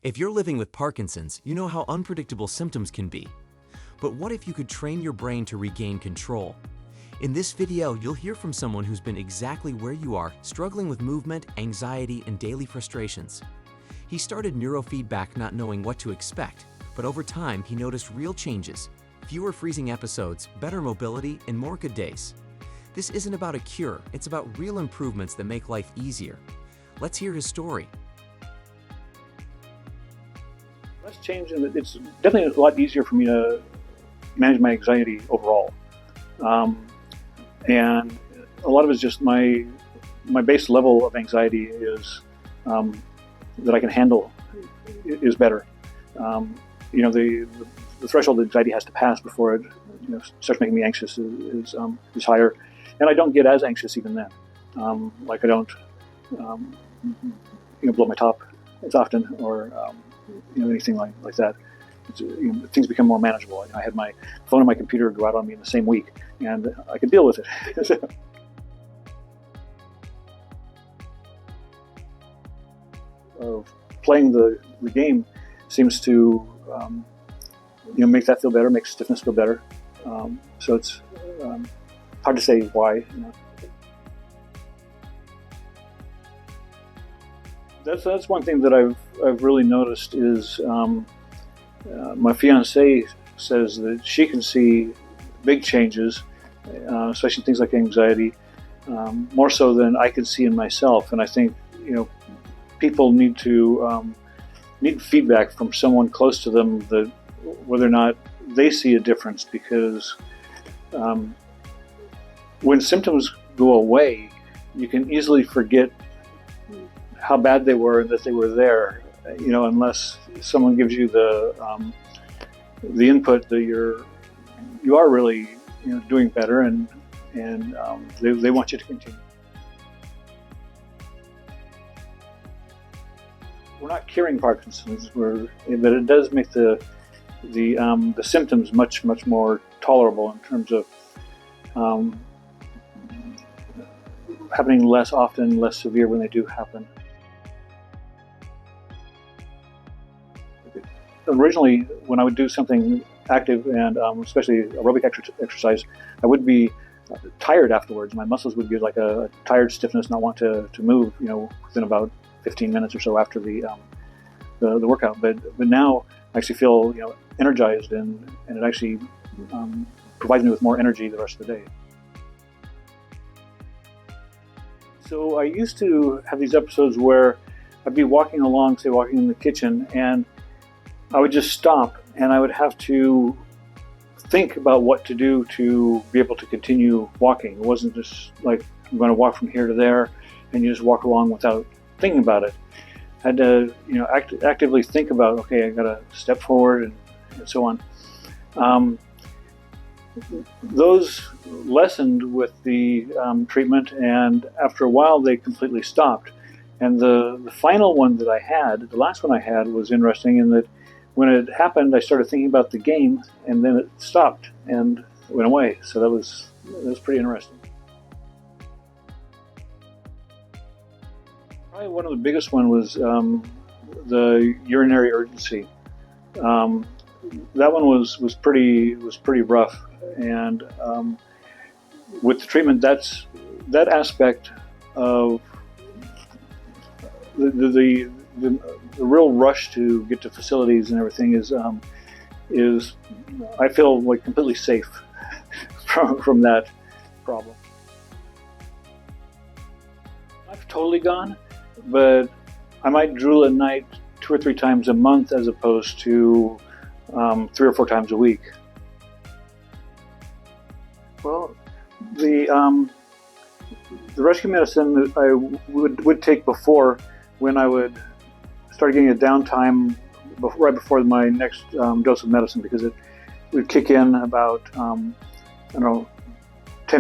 If you're living with Parkinson's, you know how unpredictable symptoms can be. But what if you could train your brain to regain control? In this video, you'll hear from someone who's been exactly where you are, struggling with movement, anxiety, and daily frustrations. He started Neurofeedback not knowing what to expect, but over time, he noticed real changes: fewer freezing episodes, better mobility, and more good days. This isn't about a cure, it's about real improvements that make life easier. Let's hear his story. That's changed, and it's definitely a lot easier for me to manage my anxiety overall. And a lot of it is just my base level of anxiety is that I can handle is better. The threshold that anxiety has to pass before it starts making me anxious is higher, and I don't get as anxious even then. I don't blow my top as often, or anything like that. Things become more manageable. I had my phone and my computer go out on me in the same week, and I could deal with it. Of playing the game seems to make that feel better, make stiffness feel better. So it's hard to say why. That's one thing that I've really noticed is my fiancée says that she can see big changes, especially things like anxiety, more so than I can see in myself. And I think people need feedback from someone close to them that whether or not they see a difference, because when symptoms go away, you can easily forget how bad they were and that they were there, unless someone gives you the input that you are really doing better, and they want you to continue. We're not curing Parkinson's, but it does make the symptoms much more tolerable in terms of happening less often, less severe when they do happen. Originally, when I would do something active, and especially aerobic exercise, I would be tired afterwards. My muscles would get like a tired stiffness, not want to move, within about 15 minutes or so after the workout. But now I actually feel energized, and it actually provides me with more energy the rest of the day. So I used to have these episodes where I'd be walking along, say walking in the kitchen, and I would just stop, and I would have to think about what to do to be able to continue walking. It wasn't just like I'm going to walk from here to there, and you just walk along without thinking about it. I had to, actively think about, okay, I got to step forward and so on. Those lessened with the treatment, and after a while, they completely stopped. And the final one that I had, the last one I had, was interesting in that when it happened, I started thinking about the game, and then it stopped and went away. So that was pretty interesting. Probably one of the biggest one was the urinary urgency. That one was pretty rough, and with the treatment, that aspect of the real rush to get to facilities and everything is I feel like completely safe from that problem. I've totally gone, but I might drool at night 2 or 3 times a month as opposed to 3 or 4 times a week. Well, the rescue medicine that I would take before, when I would start getting a downtime right before my next dose of medicine, because it would kick in about 10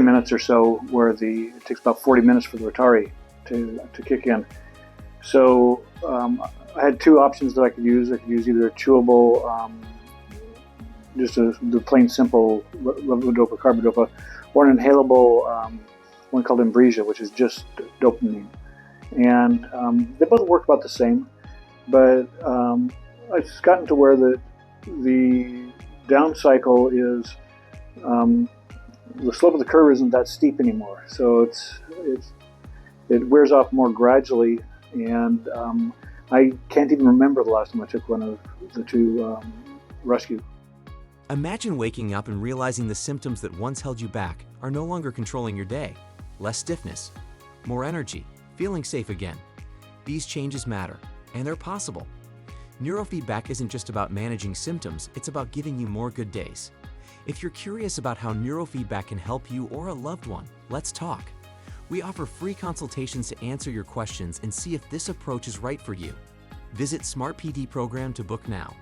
minutes or so, where it takes about 40 minutes for the Rotary to kick in. So I had 2 options that I could use. I could use either a chewable, just the plain simple levodopa, carbidopa, or an inhalable one called Ambrosia, which is just dopamine. And they both work about the same. but it's gotten to where the down cycle is the slope of the curve isn't that steep anymore. So it wears off more gradually, and I can't even remember the last time I took one of the two rescue. Imagine waking up and realizing the symptoms that once held you back are no longer controlling your day. Less stiffness, more energy, feeling safe again. These changes matter, and they're possible. Neurofeedback isn't just about managing symptoms, it's about giving you more good days. If you're curious about how neurofeedback can help you or a loved one, let's talk. We offer free consultations to answer your questions and see if this approach is right for you. Visit SMARTPD Program to book now.